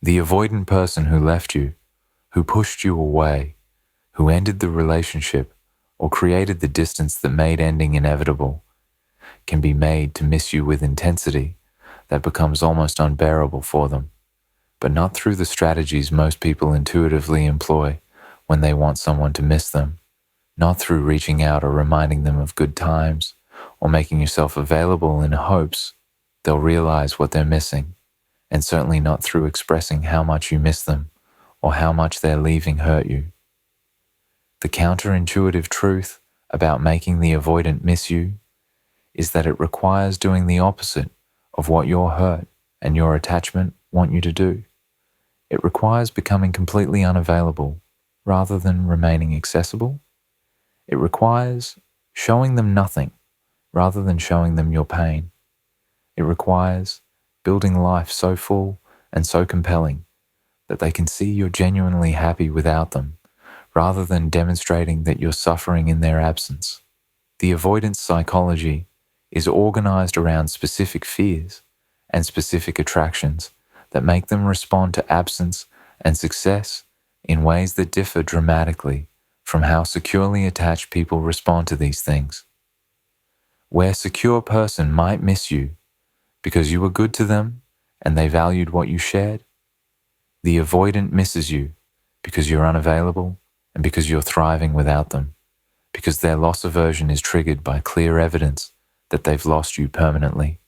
The avoidant person who left you, who pushed you away, who ended the relationship, or created the distance that made ending inevitable, can be made to miss you with intensity that becomes almost unbearable for them, but not through the strategies most people intuitively employ when they want someone to miss them, not through reaching out or reminding them of good times, or making yourself available in hopes they'll realize what they're missing, and certainly not through expressing how much you miss them or how much their leaving hurt you. The counterintuitive truth about making the avoidant miss you is that it requires doing the opposite of what your hurt and your attachment want you to do. It requires becoming completely unavailable rather than remaining accessible. It requires showing them nothing rather than showing them your pain. It requires building life so full and so compelling that they can see you're genuinely happy without them, rather than demonstrating that you're suffering in their absence. The avoidance psychology is organized around specific fears and specific attractions that make them respond to absence and success in ways that differ dramatically from how securely attached people respond to these things. Where a secure person might miss you because you were good to them and they valued what you shared, the avoidant misses you because you're unavailable and because you're thriving without them, because their loss aversion is triggered by clear evidence that they've lost you permanently,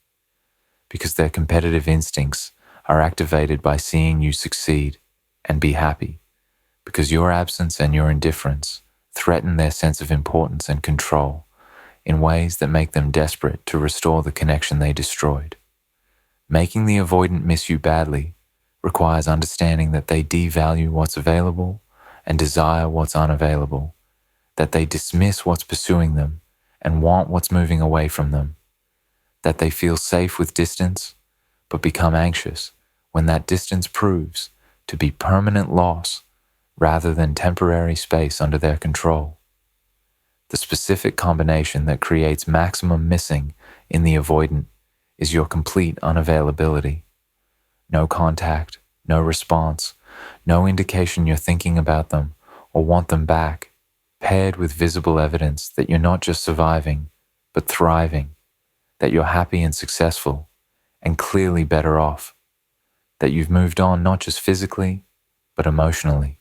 because their competitive instincts are activated by seeing you succeed and be happy, because your absence and your indifference threaten their sense of importance and control in ways that make them desperate to restore the connection they destroyed. Making the avoidant miss you badly requires understanding that they devalue what's available and desire what's unavailable, that they dismiss what's pursuing them and want what's moving away from them, that they feel safe with distance but become anxious when that distance proves to be permanent loss rather than temporary space under their control. The specific combination that creates maximum missing in the avoidant is your complete unavailability. No contact, no response, no indication you're thinking about them or want them back, paired with visible evidence that you're not just surviving, but thriving, that you're happy and successful, and clearly better off, that you've moved on not just physically, but emotionally.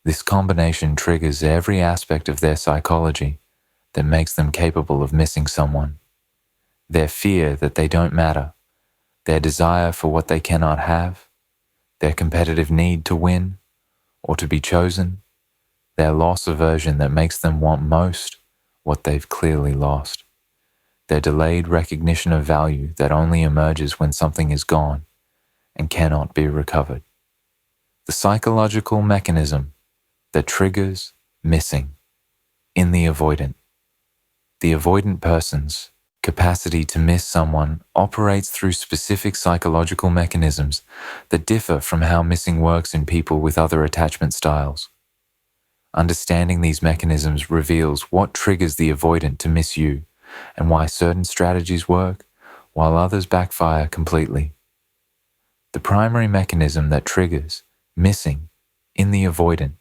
This combination triggers every aspect of their psychology that makes them capable of missing someone. Their fear that they don't matter, their desire for what they cannot have, their competitive need to win or to be chosen, their loss aversion that makes them want most what they've clearly lost, their delayed recognition of value that only emerges when something is gone and cannot be recovered. The psychological mechanism that triggers missing in the avoidant. The avoidant person's capacity to miss someone operates through specific psychological mechanisms that differ from how missing works in people with other attachment styles. Understanding these mechanisms reveals what triggers the avoidant to miss you and why certain strategies work while others backfire completely. The primary mechanism that triggers missing in the avoidant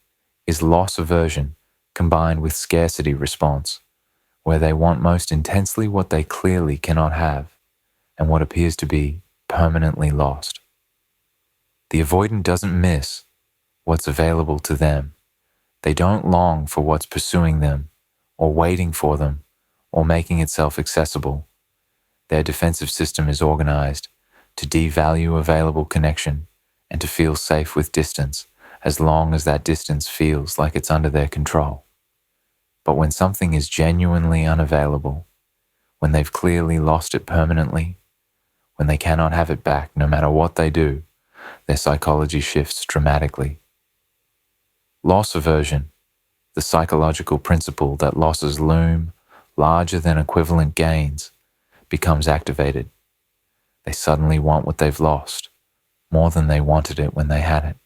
is loss aversion combined with scarcity response, where they want most intensely what they clearly cannot have and what appears to be permanently lost. The avoidant doesn't miss what's available to them. They don't long for what's pursuing them or waiting for them or making itself accessible. Their defensive system is organized to devalue available connection and to feel safe with distance as long as that distance feels like it's under their control. But when something is genuinely unavailable, when they've clearly lost it permanently, when they cannot have it back no matter what they do, their psychology shifts dramatically. Loss aversion, the psychological principle that losses loom larger than equivalent gains, becomes activated. They suddenly want what they've lost, more than they wanted it when they had it.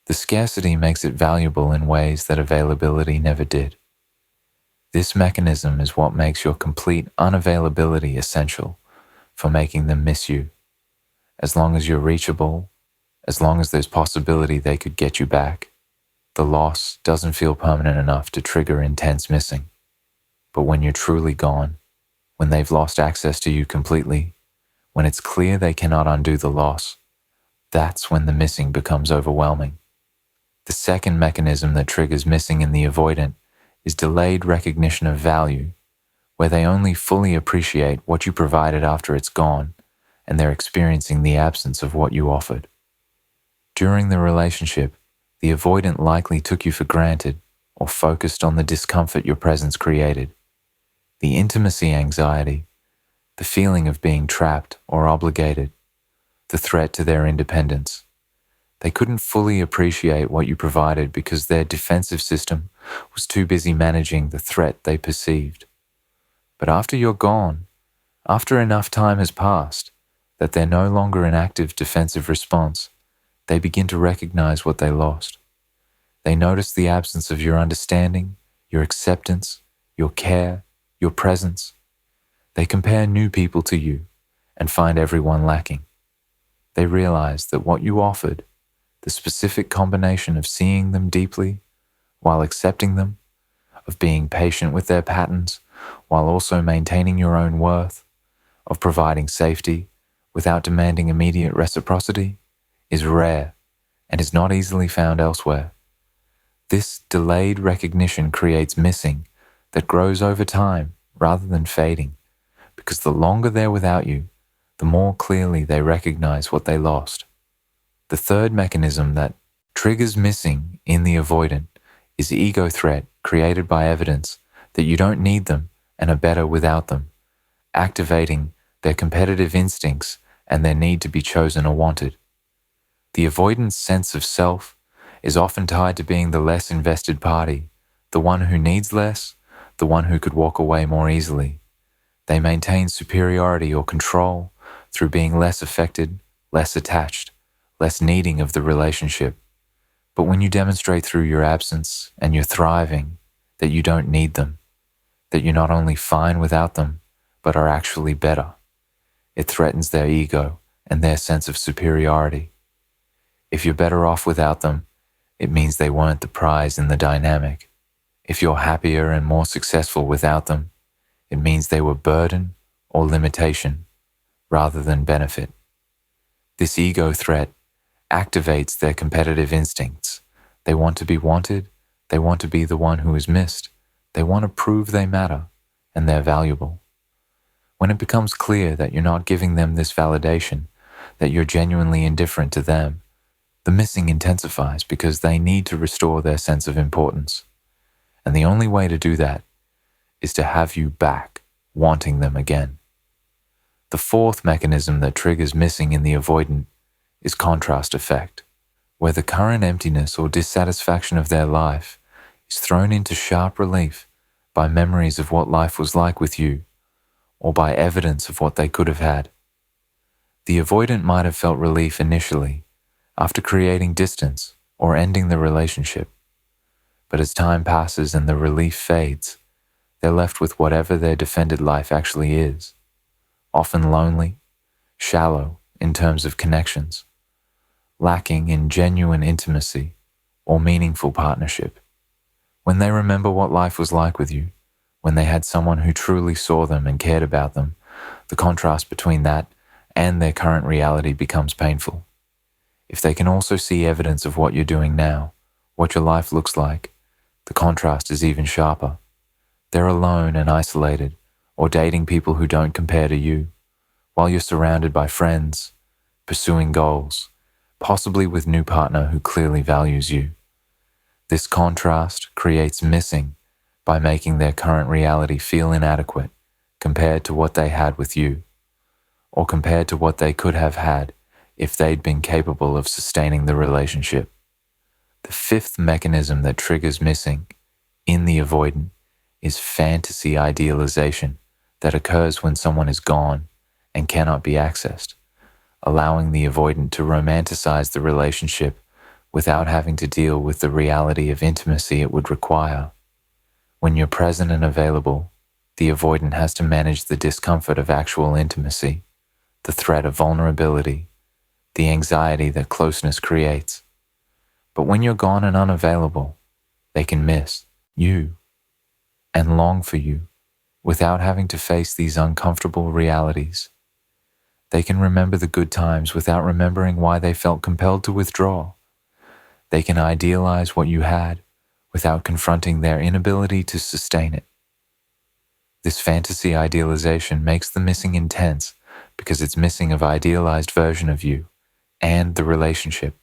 The scarcity makes it valuable in ways that availability never did. This mechanism is what makes your complete unavailability essential for making them miss you. As long as you're reachable, as long as there's possibility they could get you back. The loss doesn't feel permanent enough to trigger intense missing. But when you're truly gone, when they've lost access to you completely, when it's clear they cannot undo the loss, that's when the missing becomes overwhelming. The second mechanism that triggers missing in the avoidant is delayed recognition of value, where they only fully appreciate what you provided after it's gone, and they're experiencing the absence of what you offered. During the relationship, the avoidant likely took you for granted or focused on the discomfort your presence created. The intimacy anxiety, the feeling of being trapped or obligated, the threat to their independence. They couldn't fully appreciate what you provided because their defensive system was too busy managing the threat they perceived. But after you're gone, after enough time has passed, that they're no longer an active defensive response, they begin to recognize what they lost. They notice the absence of your understanding, your acceptance, your care, your presence. They compare new people to you and find everyone lacking. They realize that what you offered, the specific combination of seeing them deeply while accepting them, of being patient with their patterns while also maintaining your own worth, of providing safety without demanding immediate reciprocity, is rare and is not easily found elsewhere. This delayed recognition creates missing that grows over time rather than fading, because the longer they're without you, the more clearly they recognize what they lost. The third mechanism that triggers missing in the avoidant is ego threat created by evidence that you don't need them and are better without them, activating their competitive instincts and their need to be chosen or wanted. The avoidant's sense of self is often tied to being the less invested party, the one who needs less, the one who could walk away more easily. They maintain superiority or control through being less affected, less attached, less needing of the relationship. But when you demonstrate through your absence and your thriving that you don't need them, that you're not only fine without them, but are actually better, it threatens their ego and their sense of superiority. If you're better off without them, it means they weren't the prize in the dynamic. If you're happier and more successful without them, it means they were burden or limitation rather than benefit. This ego threat activates their competitive instincts. They want to be wanted, they want to be the one who is missed, they want to prove they matter and they're valuable. When it becomes clear that you're not giving them this validation, that you're genuinely indifferent to them, the missing intensifies because they need to restore their sense of importance. And the only way to do that is to have you back, wanting them again. The fourth mechanism that triggers missing in the avoidant is contrast effect, where the current emptiness or dissatisfaction of their life is thrown into sharp relief by memories of what life was like with you, or by evidence of what they could have had. The avoidant might have felt relief initially, after creating distance or ending the relationship. But as time passes and the relief fades, they're left with whatever their defended life actually is, often lonely, shallow in terms of connections, lacking in genuine intimacy or meaningful partnership. When they remember what life was like with you, when they had someone who truly saw them and cared about them, the contrast between that and their current reality becomes painful. If they can also see evidence of what you're doing now, what your life looks like, the contrast is even sharper. They're alone and isolated, or dating people who don't compare to you, while you're surrounded by friends, pursuing goals, possibly with a new partner who clearly values you. This contrast creates missing by making their current reality feel inadequate compared to what they had with you, or compared to what they could have had if they'd been capable of sustaining the relationship. The fifth mechanism that triggers missing in the avoidant is fantasy idealization that occurs when someone is gone and cannot be accessed, allowing the avoidant to romanticize the relationship without having to deal with the reality of intimacy it would require. When you're present and available, the avoidant has to manage the discomfort of actual intimacy, the threat of vulnerability, the anxiety that closeness creates. But when you're gone and unavailable, they can miss you and long for you without having to face these uncomfortable realities. They can remember the good times without remembering why they felt compelled to withdraw. They can idealize what you had without confronting their inability to sustain it. This fantasy idealization makes the missing intense because it's missing of idealized version of you and the relationship,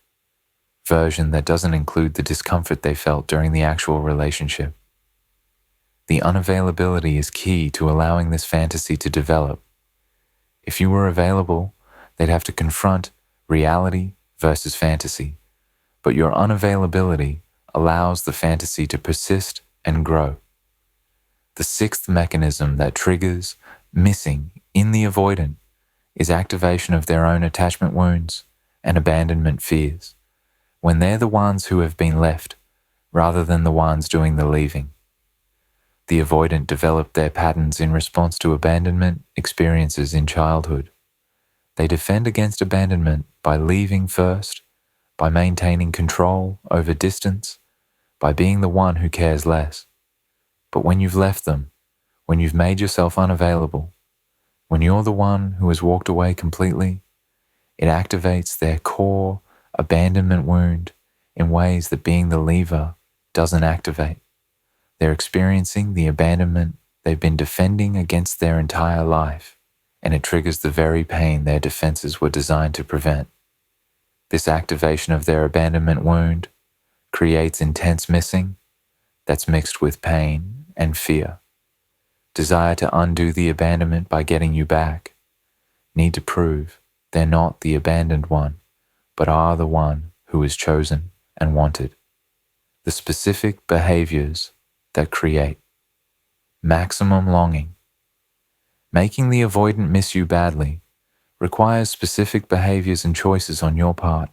version that doesn't include the discomfort they felt during the actual relationship. The unavailability is key to allowing this fantasy to develop. If you were available, they'd have to confront reality versus fantasy, but your unavailability allows the fantasy to persist and grow. The sixth mechanism that triggers missing in the avoidant is activation of their own attachment wounds and abandonment fears, when they're the ones who have been left rather than the ones doing the leaving. The avoidant developed their patterns in response to abandonment experiences in childhood. They defend against abandonment by leaving first, by maintaining control over distance, by being the one who cares less. But when you've left them, when you've made yourself unavailable, when you're the one who has walked away completely, it activates their core abandonment wound in ways that being the leaver doesn't activate. They're experiencing the abandonment they've been defending against their entire life, and it triggers the very pain their defenses were designed to prevent. This activation of their abandonment wound creates intense missing that's mixed with pain and fear. Desire to undo the abandonment by getting you back. Need to prove they're not the abandoned one, but are the one who is chosen and wanted. The specific behaviors that create maximum longing. Making the avoidant miss you badly requires specific behaviors and choices on your part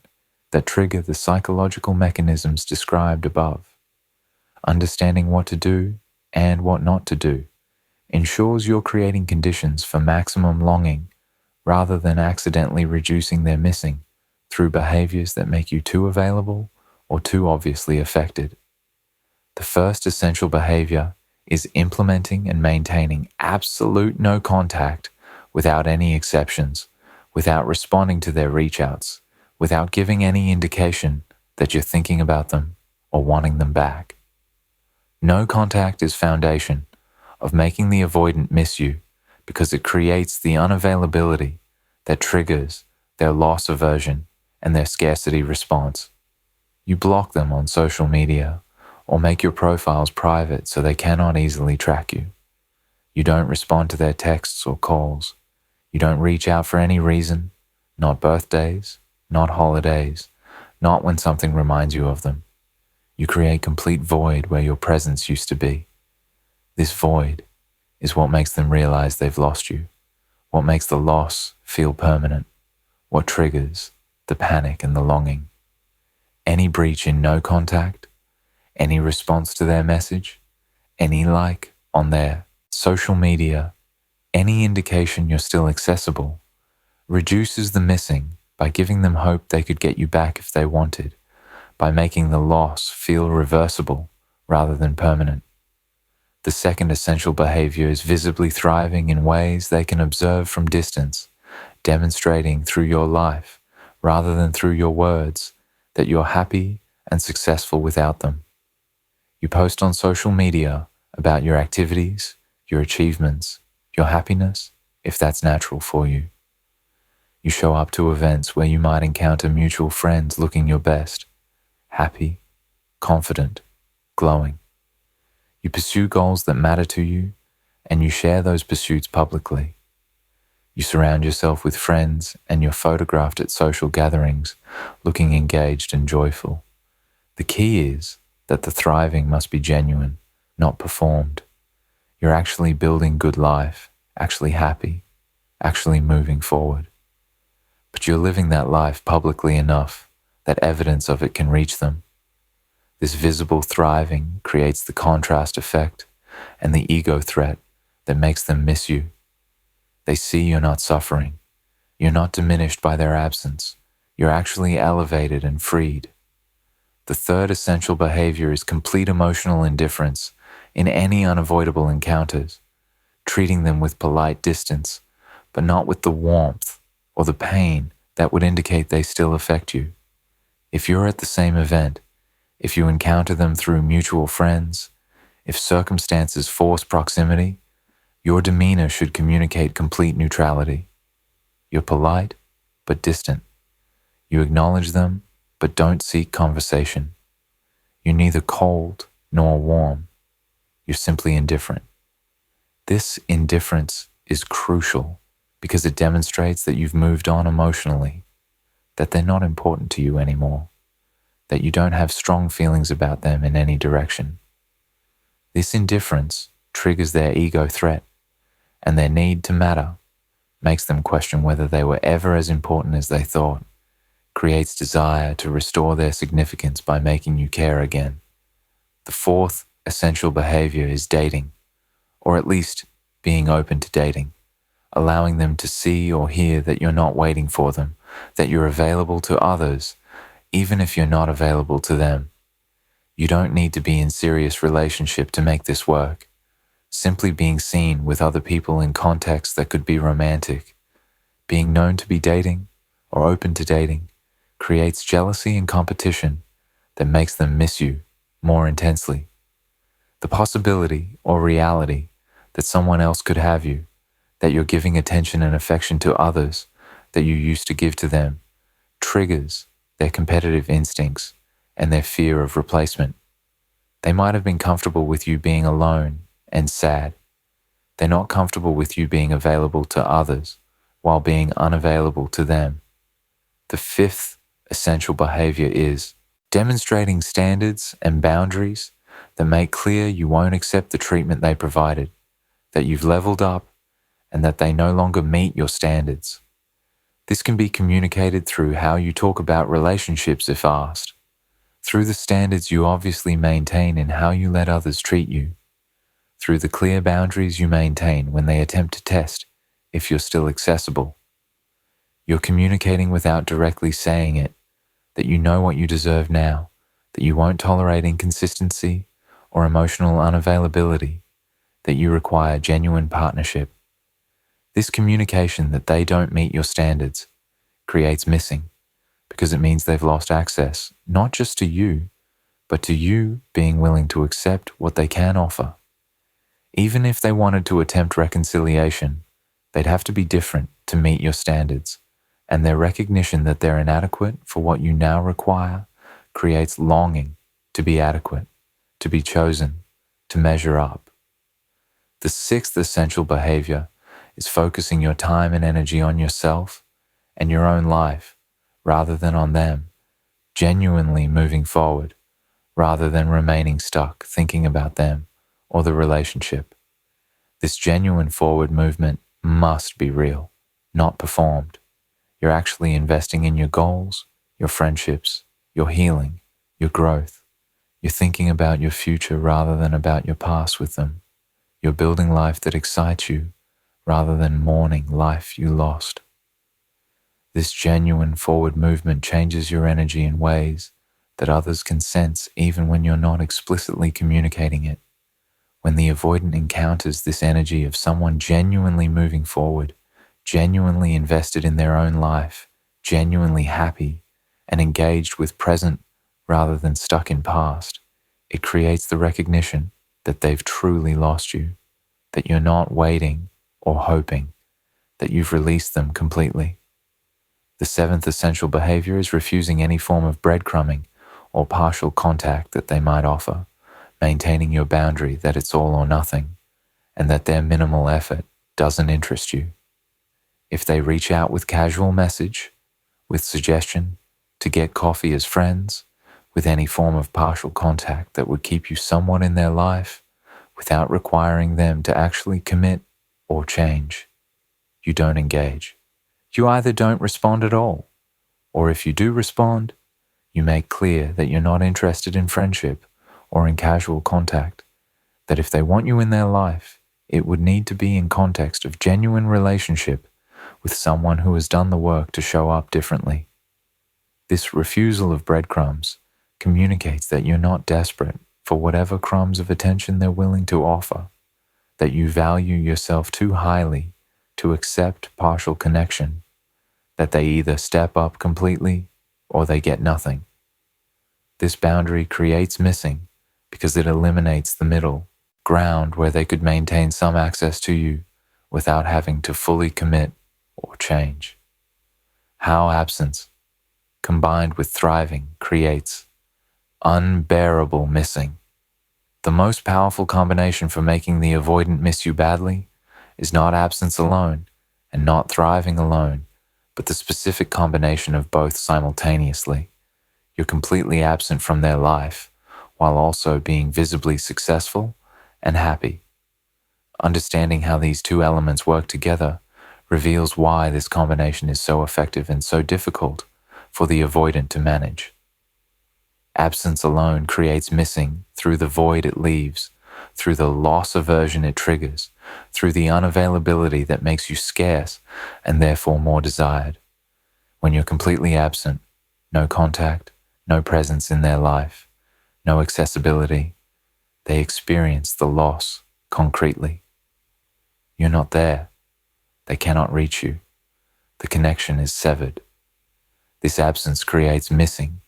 that trigger the psychological mechanisms described above. Understanding what to do and what not to do ensures you're creating conditions for maximum longing rather than accidentally reducing their missing through behaviors that make you too available or too obviously affected. The first essential behavior is implementing and maintaining absolute no contact without any exceptions, without responding to their reach-outs, without giving any indication that you're thinking about them or wanting them back. No contact is foundation of making the avoidant miss you because it creates the unavailability that triggers their loss aversion and their scarcity response. You block them on social media or make your profiles private so they cannot easily track you. You don't respond to their texts or calls. You don't reach out for any reason, not birthdays, not holidays, not when something reminds you of them. You create complete void where your presence used to be. This void is what makes them realize they've lost you, what makes the loss feel permanent, what triggers the panic and the longing. Any breach in no contact, any response to their message, any like on their social media, any indication you're still accessible, reduces the missing by giving them hope they could get you back if they wanted, by making the loss feel reversible rather than permanent. The second essential behavior is visibly thriving in ways they can observe from distance, demonstrating through your life, rather than through your words, that you're happy and successful without them. You post on social media about your activities, your achievements, your happiness, if that's natural for you. You show up to events where you might encounter mutual friends looking your best, happy, confident, glowing. You pursue goals that matter to you, and you share those pursuits publicly. You surround yourself with friends, and you're photographed at social gatherings, looking engaged and joyful. The key is that the thriving must be genuine, not performed. You're actually building good life, actually happy, actually moving forward. But you're living that life publicly enough that evidence of it can reach them. This visible thriving creates the contrast effect and the ego threat that makes them miss you. They see you're not suffering. You're not diminished by their absence. you're actually elevated and freed. The third essential behavior is complete emotional indifference in any unavoidable encounters, treating them with polite distance, but not with the warmth or the pain that would indicate they still affect you. If you're at the same event, if you encounter them through mutual friends, if circumstances force proximity, your demeanor should communicate complete neutrality. You're polite, but distant. You acknowledge them, but don't seek conversation. You're neither cold nor warm. You're simply indifferent. This indifference is crucial because it demonstrates that you've moved on emotionally, that they're not important to you anymore, that you don't have strong feelings about them in any direction. This indifference triggers their ego threat, and their need to matter makes them question whether they were ever as important as they thought, creates desire to restore their significance by making you care again. The fourth essential behavior is dating, or at least being open to dating, allowing them to see or hear that you're not waiting for them, that you're available to others, even if you're not available to them. You don't need to be in serious relationship to make this work. Simply being seen with other people in contexts that could be romantic, being known to be dating or open to dating, creates jealousy and competition that makes them miss you more intensely. The possibility or reality that someone else could have you, that you're giving attention and affection to others that you used to give to them, triggers their competitive instincts and their fear of replacement. They might have been comfortable with you being alone and sad. They're not comfortable with you being available to others while being unavailable to them. The fifth essential behavior is demonstrating standards and boundaries that make clear you won't accept the treatment they provided, that you've leveled up, and that they no longer meet your standards. This can be communicated through how you talk about relationships if asked, through the standards you obviously maintain in how you let others treat you, through the clear boundaries you maintain when they attempt to test if you're still accessible. You're communicating without directly saying it, that you know what you deserve now, that you won't tolerate inconsistency or emotional unavailability, that you require genuine partnership. This communication that they don't meet your standards creates missing, because it means they've lost access, not just to you, but to you being willing to accept what they can offer. Even if they wanted to attempt reconciliation, they'd have to be different to meet your standards, and their recognition that they're inadequate for what you now require creates longing to be adequate, to be chosen, to measure up. The sixth essential behavior is focusing your time and energy on yourself and your own life rather than on them, genuinely moving forward rather than remaining stuck thinking about them or the relationship. This genuine forward movement must be real, not performed. You're actually investing in your goals, your friendships, your healing, your growth. You're thinking about your future rather than about your past with them. You're building life that excites you rather than mourning life you lost. This genuine forward movement changes your energy in ways that others can sense even when you're not explicitly communicating it. When the avoidant encounters this energy of someone genuinely moving forward, genuinely invested in their own life, genuinely happy, and engaged with present rather than stuck in past, it creates the recognition that they've truly lost you, that you're not waiting or hoping, that you've released them completely. The seventh essential behavior is refusing any form of breadcrumbing or partial contact that they might offer, maintaining your boundary that it's all or nothing, and that their minimal effort doesn't interest you. If they reach out with casual message, with suggestion to get coffee as friends, with any form of partial contact that would keep you somewhat in their life, without requiring them to actually commit or change, you don't engage. You either don't respond at all, or if you do respond, you make clear that you're not interested in friendship or in casual contact, that if they want you in their life, it would need to be in context of genuine relationship with someone who has done the work to show up differently. This refusal of breadcrumbs communicates that you're not desperate for whatever crumbs of attention they're willing to offer, that you value yourself too highly to accept partial connection, that they either step up completely or they get nothing. This boundary creates missing because it eliminates the middle ground where they could maintain some access to you without having to fully commit or change. How absence, combined with thriving, creates unbearable missing. The most powerful combination for making the avoidant miss you badly is not absence alone and not thriving alone, but the specific combination of both simultaneously. You're completely absent from their life while also being visibly successful and happy. Understanding how these two elements work together reveals why this combination is so effective and so difficult for the avoidant to manage. Absence alone creates missing through the void it leaves, through the loss aversion it triggers, through the unavailability that makes you scarce and therefore more desired. When you're completely absent, no contact, no presence in their life, no accessibility, they experience the loss concretely. You're not there. They cannot reach you. The connection is severed. This absence creates missing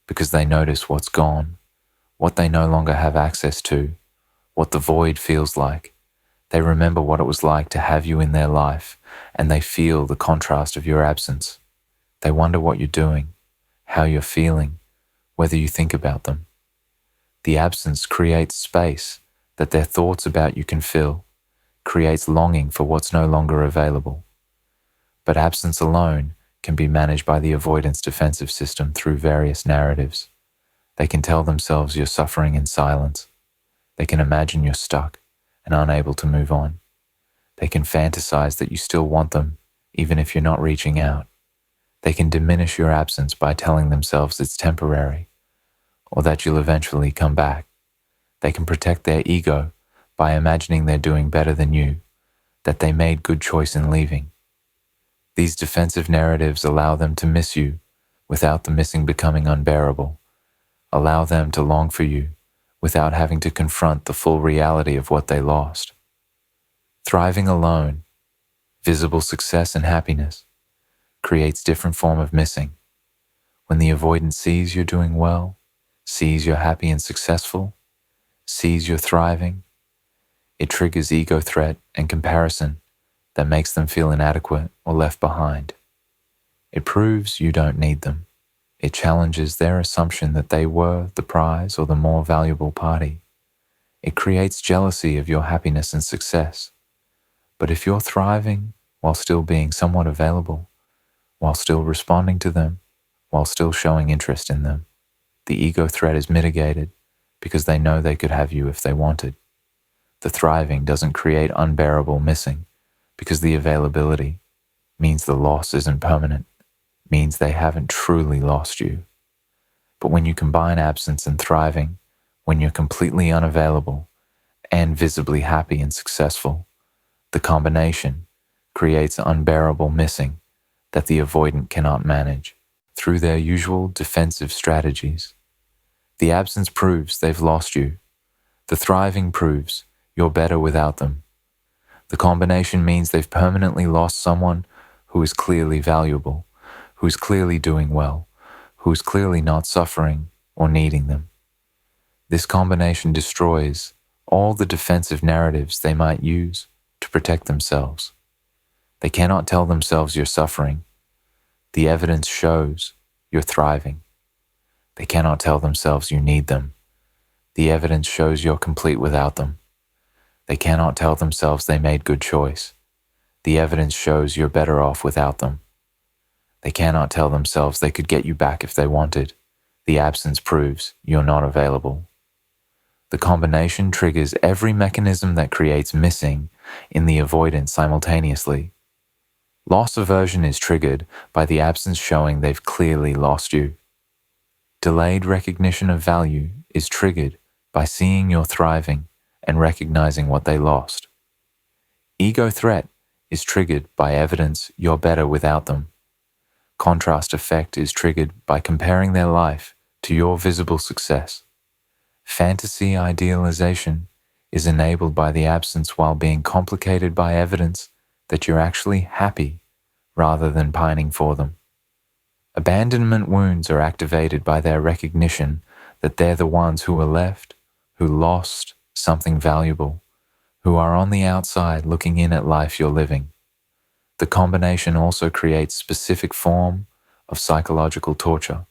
because they notice what's gone, what they no longer have access to, what the void feels like. They remember what it was like to have you in their life, and they feel the contrast of your absence. They wonder what you're doing, how you're feeling, whether you think about them. The absence creates space that their thoughts about you can fill, creates longing for what's no longer available. But absence alone can be managed by the avoidance defensive system through various narratives. They can tell themselves you're suffering in silence. They can imagine you're stuck and unable to move on. They can fantasize that you still want them, even if you're not reaching out. They can diminish your absence by telling themselves it's temporary, or that you'll eventually come back. They can protect their ego by imagining they're doing better than you, that they made good choice in leaving. These defensive narratives allow them to miss you without the missing becoming unbearable, allow them to long for you without having to confront the full reality of what they lost. Thriving alone, visible success and happiness, creates different form of missing. When the avoidant sees you're doing well, sees you're happy and successful, sees you're thriving, it triggers ego threat and comparison that makes them feel inadequate or left behind. It proves you don't need them. It challenges their assumption that they were the prize or the more valuable party. It creates jealousy of your happiness and success. But if you're thriving while still being somewhat available, while still responding to them, while still showing interest in them, the ego threat is mitigated because they know they could have you if they wanted. The thriving doesn't create unbearable missing because the availability means the loss isn't permanent, means they haven't truly lost you. But when you combine absence and thriving, when you're completely unavailable and visibly happy and successful, the combination creates unbearable missing that the avoidant cannot manage through their usual defensive strategies. The absence proves they've lost you. The thriving proves you're better without them. The combination means they've permanently lost someone who is clearly valuable, who is clearly doing well, who is clearly not suffering or needing them. This combination destroys all the defensive narratives they might use to protect themselves. They cannot tell themselves you're suffering. The evidence shows you're thriving. They cannot tell themselves you need them. The evidence shows you're complete without them. They cannot tell themselves they made good choice. The evidence shows you're better off without them. They cannot tell themselves they could get you back if they wanted. The absence proves you're not available. The combination triggers every mechanism that creates missing in the avoidance simultaneously. Loss aversion is triggered by the absence showing they've clearly lost you. Delayed recognition of value is triggered by seeing you're thriving and recognizing what they lost. Ego threat is triggered by evidence you're better without them. contrast effect is triggered by comparing their life to your visible success. Fantasy idealization is enabled by the absence while being complicated by evidence that you're actually happy rather than pining for them. Abandonment wounds are activated by their recognition that they're the ones who are left, who lost something valuable, who are on the outside looking in at life you're living. The combination also creates specific form of psychological torture,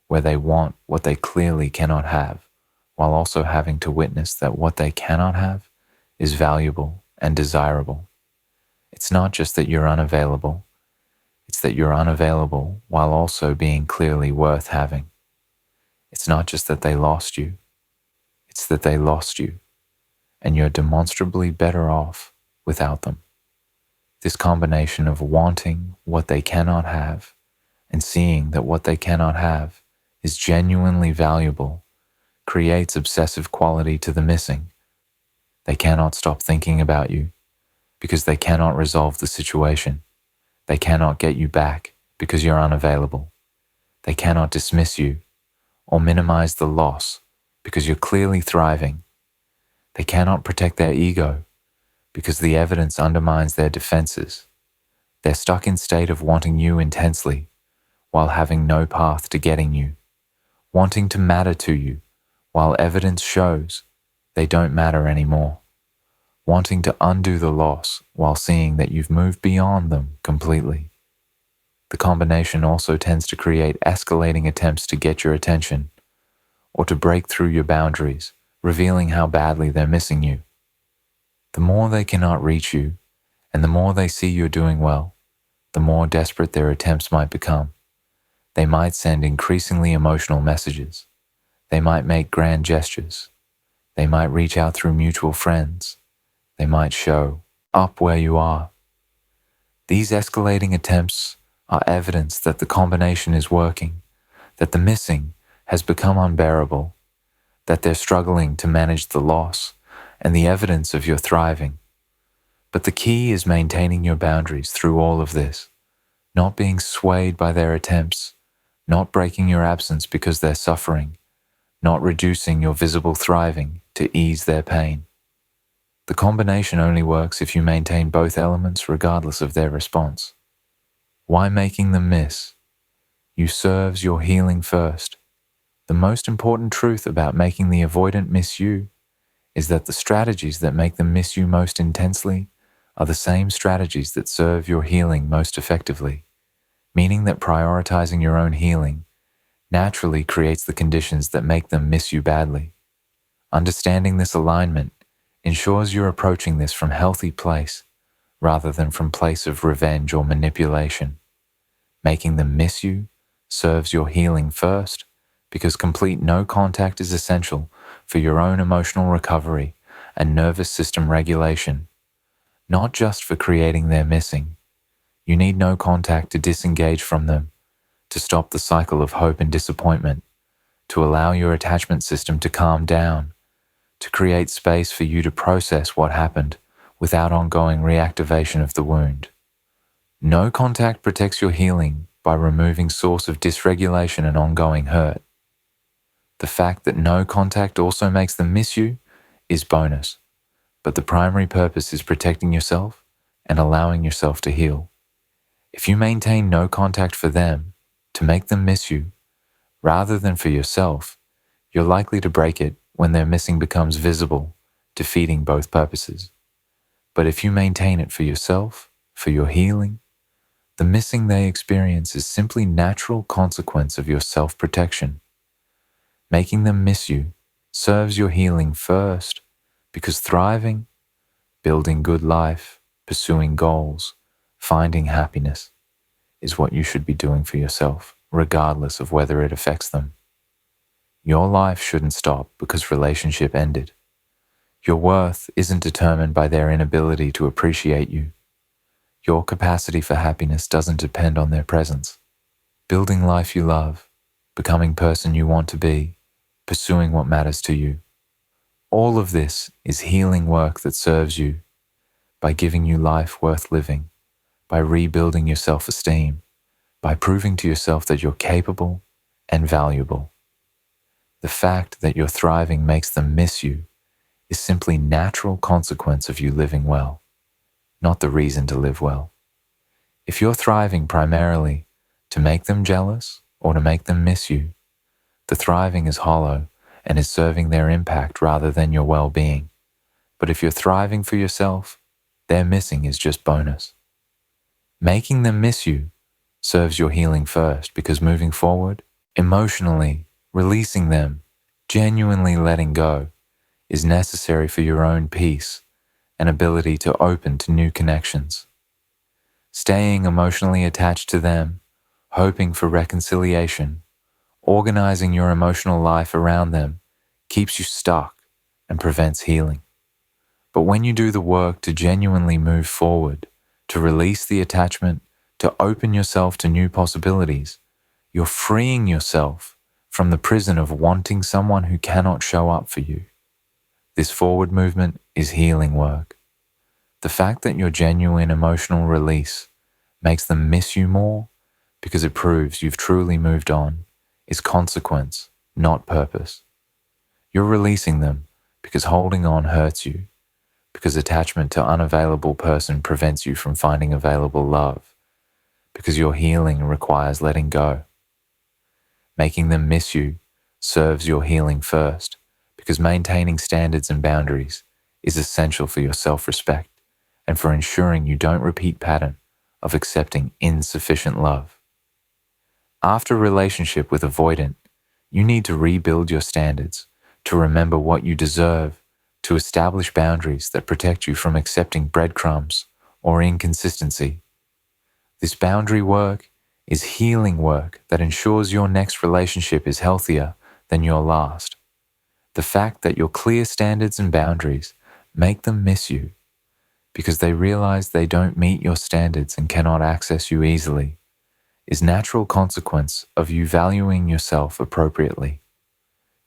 where they want what they clearly cannot have, while also having to witness that what they cannot have is valuable and desirable. It's not just that you're unavailable, it's that you're unavailable while also being clearly worth having. It's not just that they lost you, it's that they lost you, and you're demonstrably better off without them. This combination of wanting what they cannot have and seeing that what they cannot have is genuinely valuable creates obsessive quality to the missing. They cannot stop thinking about you because they cannot resolve the situation. They cannot get you back because you're unavailable. They cannot dismiss you or minimize the loss because you're clearly thriving. They cannot protect their ego because the evidence undermines their defenses. They're stuck in state of wanting you intensely while having no path to getting you, wanting to matter to you while evidence shows they don't matter anymore, wanting to undo the loss while seeing that you've moved beyond them completely. The combination also tends to create escalating attempts to get your attention or to break through your boundaries, revealing how badly they're missing you. The more they cannot reach you, and the more they see you're doing well, the more desperate their attempts might become. They might send increasingly emotional messages. They might make grand gestures. They might reach out through mutual friends. They might show up where you are. These escalating attempts are evidence that the combination is working, that the missing has become unbearable, that they're struggling to manage the loss, and the evidence of your thriving. But the key is maintaining your boundaries through all of this, not being swayed by their attempts, not breaking your absence because they're suffering, not reducing your visible thriving to ease their pain. The combination only works if you maintain both elements regardless of their response. Why making them miss? You serves your healing first. The most important truth about making the avoidant miss you is that the strategies that make them miss you most intensely are the same strategies that serve your healing most effectively, meaning that prioritizing your own healing naturally creates the conditions that make them miss you badly. Understanding this alignment ensures you're approaching this from a healthy place rather than from a place of revenge or manipulation. Making them miss you serves your healing first because complete no contact is essential for your own emotional recovery and nervous system regulation, not just for creating their missing. You need no contact to disengage from them, to stop the cycle of hope and disappointment, to allow your attachment system to calm down, to create space for you to process what happened without ongoing reactivation of the wound. No contact protects your healing by removing source of dysregulation and ongoing hurt. The fact that no contact also makes them miss you is bonus, but the primary purpose is protecting yourself and allowing yourself to heal. If you maintain no contact for them to make them miss you, rather than for yourself, you're likely to break it when their missing becomes visible, defeating both purposes. But if you maintain it for yourself, for your healing, the missing they experience is simply natural consequence of your self-protection. Making them miss you serves your healing first because thriving, building good life, pursuing goals, finding happiness is what you should be doing for yourself, regardless of whether it affects them. Your life shouldn't stop because relationship ended. Your worth isn't determined by their inability to appreciate you. Your capacity for happiness doesn't depend on their presence. Building life you love, becoming person you want to be, pursuing what matters to you. All of this is healing work that serves you by giving you life worth living, by rebuilding your self-esteem, by proving to yourself that you're capable and valuable. The fact that you're thriving makes them miss you is simply natural consequence of you living well, not the reason to live well. If you're thriving primarily to make them jealous or to make them miss you, the thriving is hollow and is serving their impact rather than your well-being. But if you're thriving for yourself, their missing is just bonus. Making them miss you serves your healing first, because moving forward, emotionally, releasing them, genuinely letting go, is necessary for your own peace and ability to open to new connections. Staying emotionally attached to them, hoping for reconciliation, organizing your emotional life around them, keeps you stuck and prevents healing. But when you do the work to genuinely move forward, to release the attachment, to open yourself to new possibilities, you're freeing yourself from the prison of wanting someone who cannot show up for you. This forward movement is healing work. The fact that your genuine emotional release makes them miss you more, because it proves you've truly moved on, is consequence, not purpose. You're releasing them because holding on hurts you, because attachment to unavailable person prevents you from finding available love, because your healing requires letting go. Making them miss you serves your healing first, because maintaining standards and boundaries is essential for your self-respect and for ensuring you don't repeat pattern of accepting insufficient love. After relationship with avoidant, you need to rebuild your standards, to remember what you deserve, to establish boundaries that protect you from accepting breadcrumbs or inconsistency. This boundary work is healing work that ensures your next relationship is healthier than your last. The fact that your clear standards and boundaries make them miss you because they realize they don't meet your standards and cannot access you easily is natural consequence of you valuing yourself appropriately.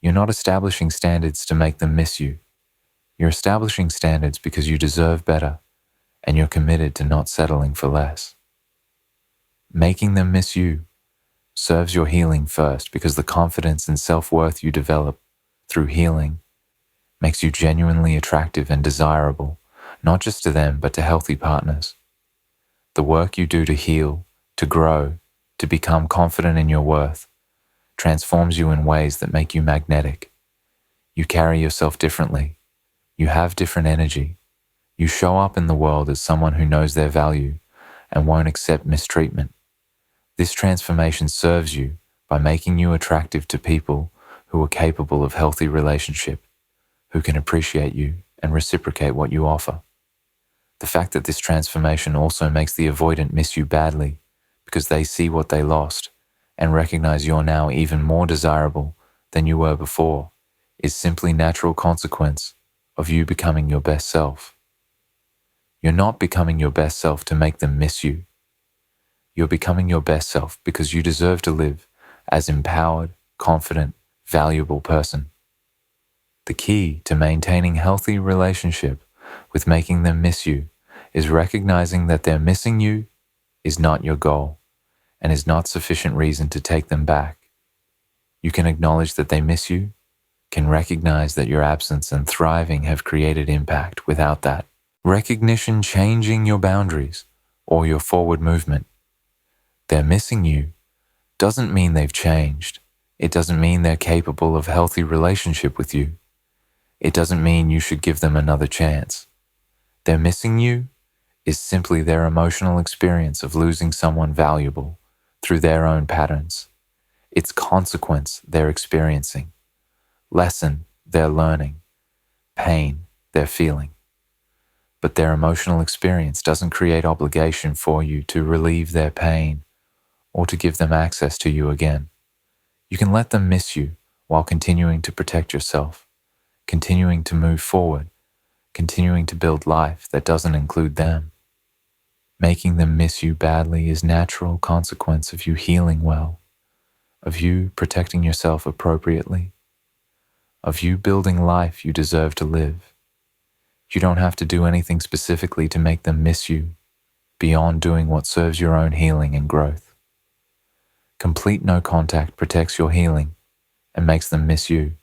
You're not establishing standards to make them miss you. You're establishing standards because you deserve better and you're committed to not settling for less. Making them miss you serves your healing first, because the confidence and self-worth you develop through healing makes you genuinely attractive and desirable, not just to them but to healthy partners. The work you do to heal, to grow, to become confident in your worth transforms you in ways that make you magnetic. You carry yourself differently. You have different energy. You show up in the world as someone who knows their value and won't accept mistreatment. This transformation serves you by making you attractive to people who are capable of healthy relationship, who can appreciate you and reciprocate what you offer. The fact that this transformation also makes the avoidant miss you badly because they see what they lost and recognize you're now even more desirable than you were before is simply natural consequence of you becoming your best self. You're not becoming your best self to make them miss you. You're becoming your best self because you deserve to live as empowered, confident, valuable person. The key to maintaining healthy relationship with making them miss you is recognizing that their missing you is not your goal and is not sufficient reason to take them back. You can acknowledge that they miss you, can recognize that your absence and thriving have created impact without that recognition changing your boundaries or your forward movement. They're missing you doesn't mean they've changed. It doesn't mean they're capable of healthy relationship with you. It doesn't mean you should give them another chance. They're missing you is simply their emotional experience of losing someone valuable through their own patterns. It's consequence they're experiencing, lesson they're learning, pain they're feeling. But their emotional experience doesn't create obligation for you to relieve their pain or to give them access to you again. You can let them miss you while continuing to protect yourself, continuing to move forward, continuing to build life that doesn't include them. Making them miss you badly is natural consequence of you healing well, of you protecting yourself appropriately, of you building life you deserve to live. You don't have to do anything specifically to make them miss you, beyond doing what serves your own healing and growth. Complete no contact protects your healing and makes them miss you.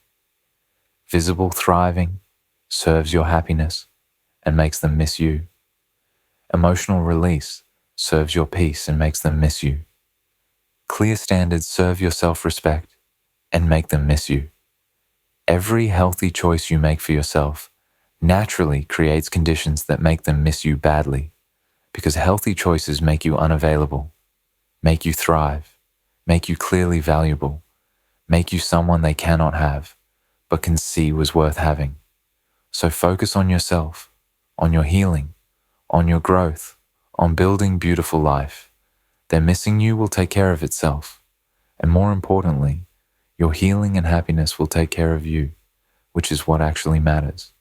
Visible thriving serves your happiness and makes them miss you. Emotional release serves your peace and makes them miss you. Clear standards serve your self-respect and make them miss you. Every healthy choice you make for yourself naturally creates conditions that make them miss you badly, because healthy choices make you unavailable, make you thrive, make you clearly valuable, make you someone they cannot have, but can see was worth having. So focus on yourself, on your healing, on your growth, on building beautiful life. Their missing you will take care of itself. And more importantly, your healing and happiness will take care of you, which is what actually matters.